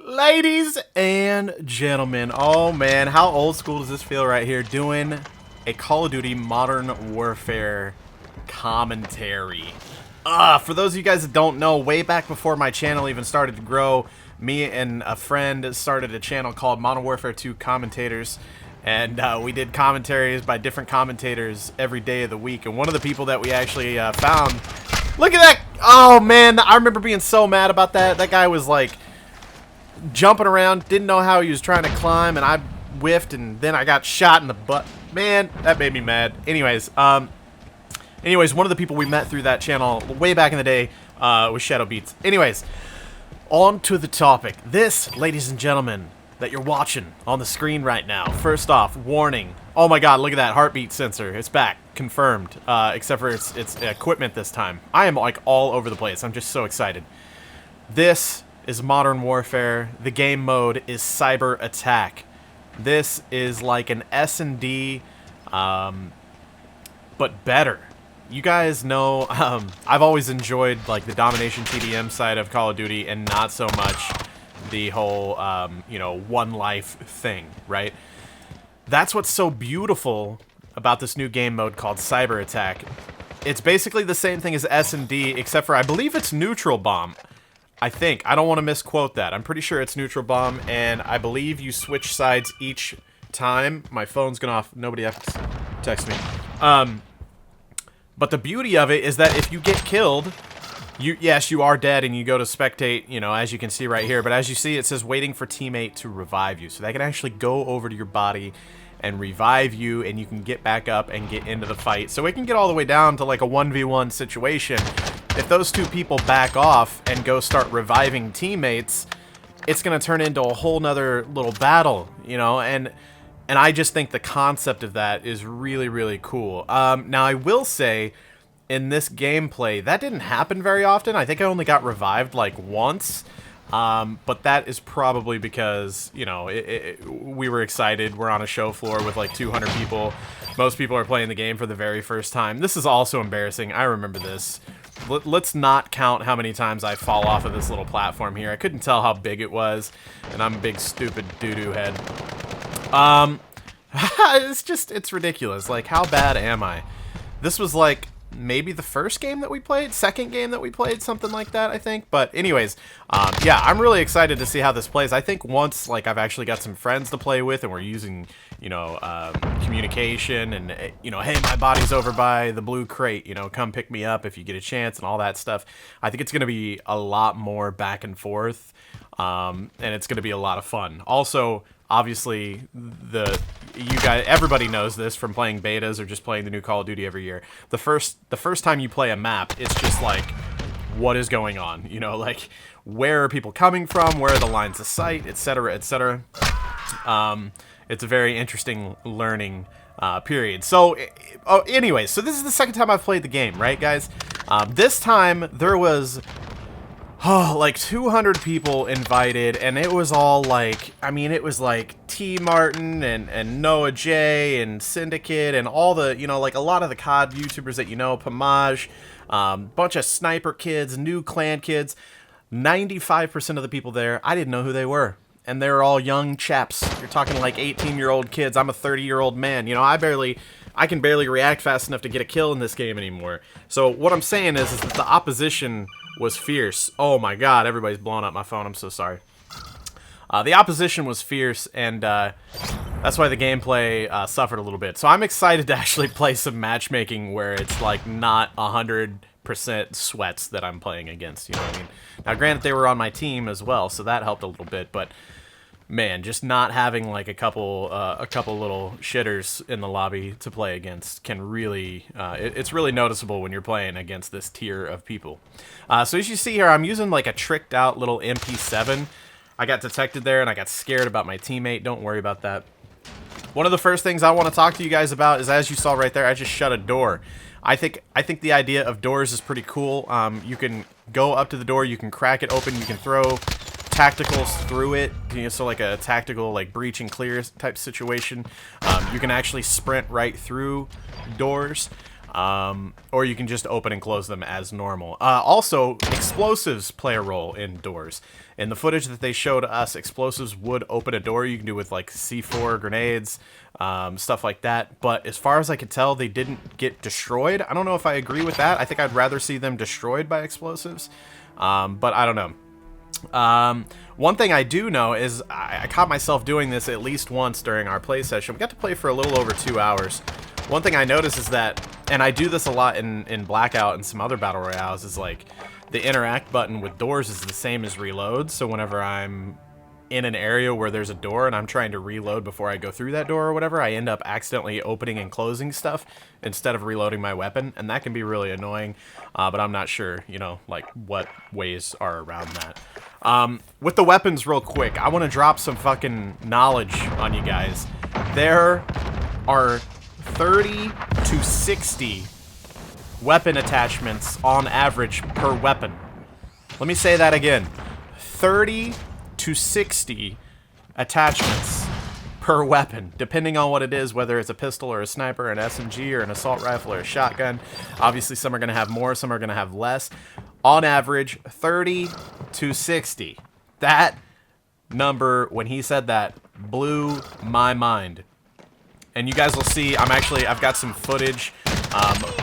Ladies and gentlemen, oh man, how old school does this feel right here, doing a Call of Duty Modern Warfare commentary. For those of you guys that don't know, way back before my channel even started to grow, me and a friend started a channel called Modern Warfare 2 Commentators, and we did commentaries by different commentators every day of the week, and one of the people that we actually found, look at that, oh man, I remember being so mad about that. That guy was like jumping around, didn't know how he was trying to climb, and I whiffed, and then I got shot in the butt. Man, that made me mad. Anyways, one of the people we met through that channel way back in the day was Shadow Beats. Anyways, on to the topic. This, ladies and gentlemen, that you're watching on the screen right now. First off, warning. Oh my god, look at that heartbeat sensor. It's back. Confirmed. Except for it's equipment this time. I am like all over the place. I'm just so excited. This is Modern Warfare. The game mode is Cyber Attack. This is like an SnD, but better. You guys know, I've always enjoyed like the domination TDM side of Call of Duty and not so much the whole, one life thing, right? That's what's so beautiful about this new game mode called Cyber Attack. It's basically the same thing as SnD, except for I believe it's Neutral Bomb. I think. I don't want to misquote that. I'm pretty sure it's Neutral Bomb, and I believe you switch sides each time. My phone's gone off. Nobody has to text me. But the beauty of it is that if you get killed, yes, you are dead, and you go to spectate, as you can see right here. But as you see, it says waiting for teammate to revive you. So they can actually go over to your body and revive you, and you can get back up and get into the fight. So it can get all the way down to like a 1v1 situation. If those two people back off and go start reviving teammates, it's going to turn into a whole nother little battle, and I just think the concept of that is really, really cool. Now, I will say, in this gameplay, that didn't happen very often. I think I only got revived like once, but that is probably because, we were excited. We're on a show floor with like 200 people. Most people are playing the game for the very first time. This is also embarrassing. I remember this. Let's not count how many times I fall off of this little platform here. I couldn't tell how big it was, and I'm a big stupid doo-doo head. It's ridiculous. Like, how bad am I? This was like maybe the first game that we played, second game that we played, something like that, I think. But anyways, yeah, I'm really excited to see how this plays. I think once, like, I've actually got some friends to play with, and we're using, communication, and, hey, my body's over by the blue crate, come pick me up if you get a chance, and all that stuff. I think it's going to be a lot more back and forth, and it's going to be a lot of fun. Also, obviously, everybody knows this from playing betas or just playing the new Call of Duty every year. The first time you play a map, it's just like, what is going on? Like, where are people coming from? Where are the lines of sight, etc., etc. It's a very interesting learning period. So, anyways, so this is the second time I've played the game, right, guys? This time there was like 200 people invited, and it was all like, it was like T Martin and Noah J and Syndicate and all the, like a lot of the COD YouTubers that Pamaj, bunch of sniper kids, new clan kids. 95% of the people there, I didn't know who they were. And they were all young chaps. You're talking like 18-year-old kids. I'm a 30-year-old man. I can barely react fast enough to get a kill in this game anymore. So what I'm saying is that the opposition was fierce. Oh my god, everybody's blowing up my phone. I'm so sorry. The opposition was fierce, and that's why the gameplay suffered a little bit. So I'm excited to actually play some matchmaking where it's like not 100% sweats that I'm playing against. You know what I mean? Now, granted, they were on my team as well, so that helped a little bit. But man, just not having like a couple little shitters in the lobby to play against can really, it's really noticeable when you're playing against this tier of people. So as you see here, I'm using like a tricked out little MP7. I got detected there and I got scared about my teammate. Don't worry about that. One of the first things I want to talk to you guys about is, as you saw right there, I just shut a door. I think the idea of doors is pretty cool. You can go up to the door, you can crack it open, you can throw tacticals through it, so like a tactical like breach and clear type situation. You can actually sprint right through doors. or you can just open and close them as normal. Also, explosives play a role in doors. In the footage that they showed us, explosives would open a door. You can do with like C4 grenades, stuff like that. But as far as I could tell, they didn't get destroyed. I don't know if I agree with that. I think I'd rather see them destroyed by explosives. But I don't know. One thing I do know is I caught myself doing this at least once during our play session. We got to play for a little over 2 hours. One thing I noticed is that, and I do this a lot in Blackout and some other battle royales, is like the interact button with doors is the same as reload. So whenever I'm in an area where there's a door and I'm trying to reload before I go through that door or whatever, I end up accidentally opening and closing stuff instead of reloading my weapon, and that can be really annoying, but I'm not sure, you know, like what ways are around that. With the weapons real quick, I want to drop some fucking knowledge on you guys. There are 30 to 60 weapon attachments on average per weapon. Let me say that again. 30 to 60 attachments per weapon, depending on what it is, whether it's a pistol or a sniper, an SMG or an assault rifle or a shotgun. Obviously, some are going to have more, some are going to have less. On average, 30 to 60. That number, when he said that, blew my mind. And you guys will see, I've got some footage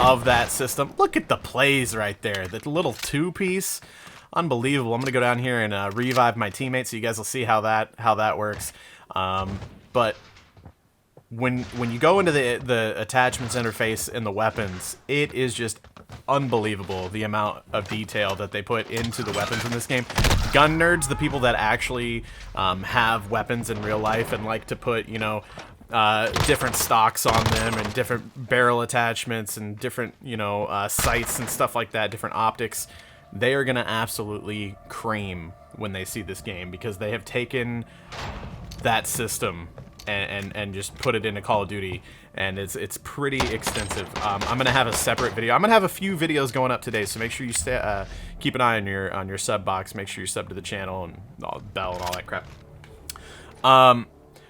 of that system. Look at the plays right there. The little two-piece. Unbelievable. I'm going to go down here and revive my teammates so you guys will see how that works. But when you go into the attachments interface in the weapons, it is just unbelievable the amount of detail that they put into the weapons in this game. Gun nerds, the people that actually have weapons in real life and like to put, you know, different stocks on them and different barrel attachments and different, you know, sights and stuff like that, different optics, they are going to absolutely cream when they see this game, because they have taken that system and just put it into Call of Duty, and it's pretty extensive. I'm going to have a separate video. I'm going to have a few videos going up today, so make sure you keep an eye on your sub box. Make sure you sub to the channel and bell and all that crap.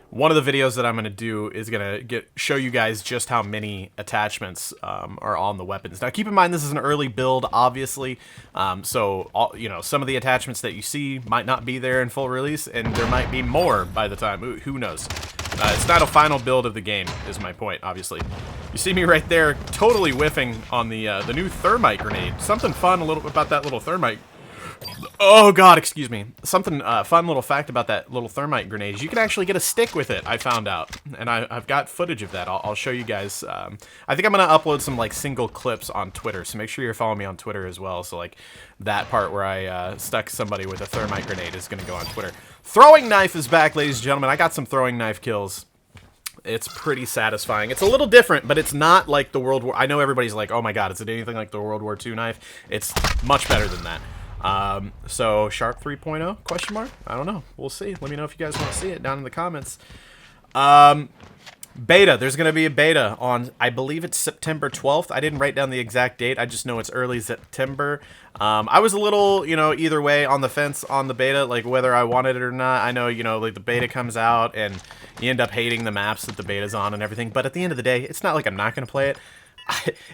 One of the videos that I'm going to do is going to show you guys just how many attachments are on the weapons. Now, keep in mind, this is an early build, obviously, so you know, some of the attachments that you see might not be there in full release, and there might be more by the time. Who knows? It's not a final build of the game, is my point, obviously. You see me right there, totally whiffing on the new thermite grenade. Something fun about that little thermite. Oh god, excuse me. Something fun little fact about that little thermite grenade is you can actually get a stick with it, I found out. And I've got footage of that. I'll show you guys. I think I'm going to upload some like single clips on Twitter, so make sure you're following me on Twitter as well. So like that part where I stuck somebody with a thermite grenade is going to go on Twitter. Throwing knife is back, ladies and gentlemen. I got some throwing knife kills. It's pretty satisfying. It's a little different, but it's not like the World War... I know everybody's like, oh my god, is it anything like the World War II knife? It's much better than that. So Sharp 3.0 question mark? I don't know. We'll see. Let me know if you guys want to see it down in the comments. Beta. There's going to be a beta on, I believe it's September 12th. I didn't write down the exact date. I just know it's early September. I was a little, you know, either way on the fence on the beta, like whether I wanted it or not. I know, you know, like the beta comes out and you end up hating the maps that the beta's on and everything. But at the end of the day, it's not like I'm not going to play it.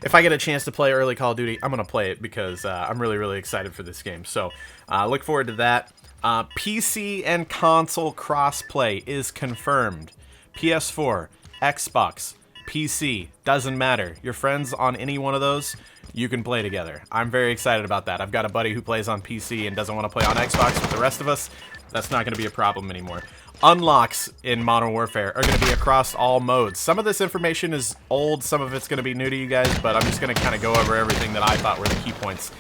If I get a chance to play early Call of Duty, I'm going to play it because I'm really, really excited for this game. So look forward to that. PC and console crossplay is confirmed. PS4, Xbox, PC, doesn't matter. Your friends on any one of those, you can play together. I'm very excited about that. I've got a buddy who plays on PC and doesn't want to play on Xbox with the rest of us. That's not going to be a problem anymore. Unlocks in Modern Warfare are going to be across all modes. Some of this information is old, some of it's going to be new to you guys, but I'm just going to kind of go over everything that I thought were the key points.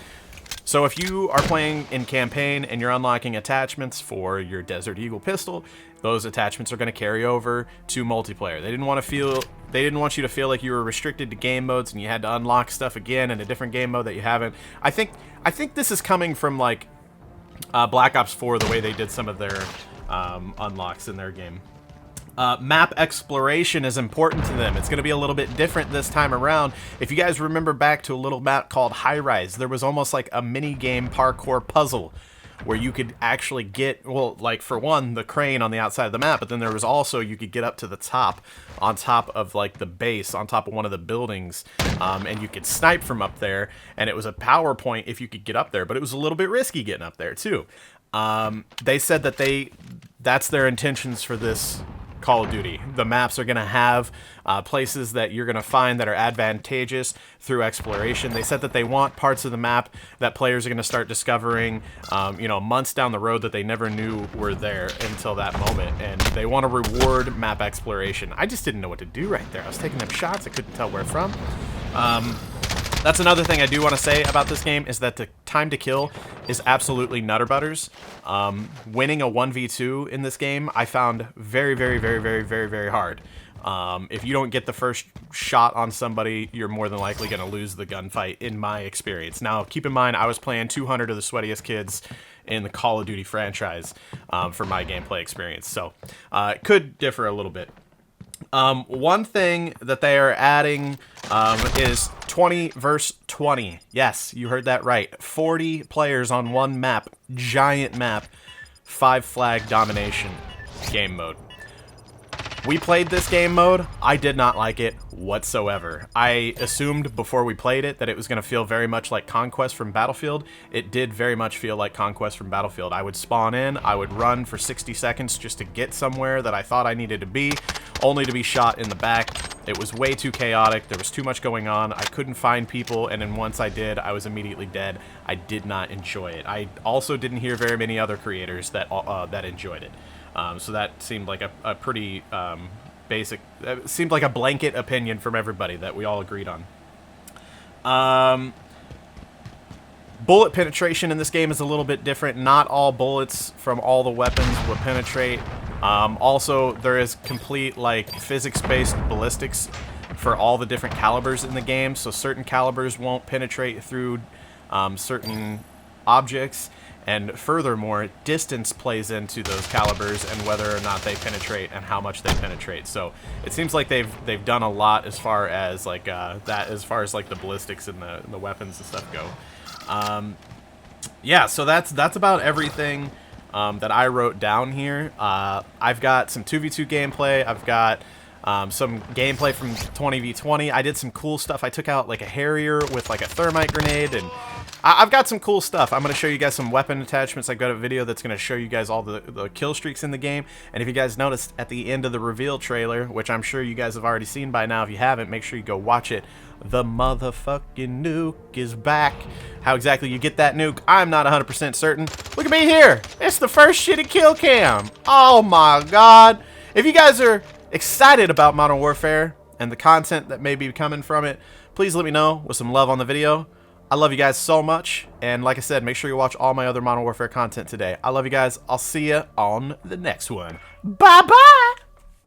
So if you are playing in campaign and you're unlocking attachments for your Desert Eagle pistol, those attachments are going to carry over to multiplayer. They didn't want you to feel like you were restricted to game modes and you had to unlock stuff again in a different game mode that you haven't. I think this is coming from like Black Ops 4, the way they did some of their unlocks in their game. Map exploration is important to them. It's going to be a little bit different this time around. If you guys remember back to a little map called High Rise, there was almost like a mini game parkour puzzle where you could actually get, well, like for one, the crane on the outside of the map, but then there was also, you could get up to the top, on top of like the base, on top of one of the buildings, and you could snipe from up there, and it was a power point if you could get up there, but it was a little bit risky getting up there too. They said that that's their intentions for this Call of Duty. The maps are going to have places that you're going to find that are advantageous through exploration. They said that they want parts of the map that players are going to start discovering, months down the road that they never knew were there until that moment. And they want to reward map exploration. I just didn't know what to do right there. I was taking them shots. I couldn't tell where from. That's another thing I do want to say about this game is that the time to kill is absolutely nutter butters. Winning a 1v2 in this game, I found very, very, very, very, very, very hard. If you don't get the first shot on somebody, you're more than likely going to lose the gunfight, in my experience. Now, keep in mind, I was playing 200 of the sweatiest kids in the Call of Duty franchise for my gameplay experience, so it could differ a little bit. One thing that they are adding is 20 versus 20. Yes, you heard that right. 40 players on one map, giant map, 5 flag domination game mode. We played this game mode. I did not like it whatsoever. I assumed before we played it that it was going to feel very much like Conquest from Battlefield. It did very much feel like Conquest from Battlefield. I would spawn in, I would run for 60 seconds just to get somewhere that I thought I needed to be, only to be shot in the back. It was way too chaotic. There was too much going on. I couldn't find people, and then once I did, I was immediately dead. I did not enjoy it. I also didn't hear very many other creators that enjoyed it. So that seemed like a pretty basic, seemed like a blanket opinion from everybody that we all agreed on. Bullet penetration in this game is a little bit different. Not all bullets from all the weapons will penetrate. Also, there is complete physics-based ballistics for all the different calibers in the game. So certain calibers won't penetrate through certain objects. And furthermore, distance plays into those calibers and whether or not they penetrate and how much they penetrate. So it seems like they've done a lot as far as the ballistics and the weapons and stuff go. Yeah, so that's about everything that I wrote down here. I've got some 2v2 gameplay. I've got some gameplay from 20v20. I did some cool stuff. I took out a Harrier with a thermite grenade, and I've got some cool stuff. I'm going to show you guys some weapon attachments. I've got a video that's going to show you guys all the kill streaks in the game. And if you guys noticed at the end of the reveal trailer, which I'm sure you guys have already seen by now, if you haven't, make sure you go watch it. The motherfucking nuke is back. How exactly you get that nuke, I'm not 100% certain. Look at me here. It's the first shitty kill cam. Oh my god. If you guys are excited about Modern Warfare and the content that may be coming from it, please let me know with some love on the video. I love you guys so much, and like I said, make sure you watch all my other Modern Warfare content today. I love you guys. I'll see you on the next one. Bye-bye!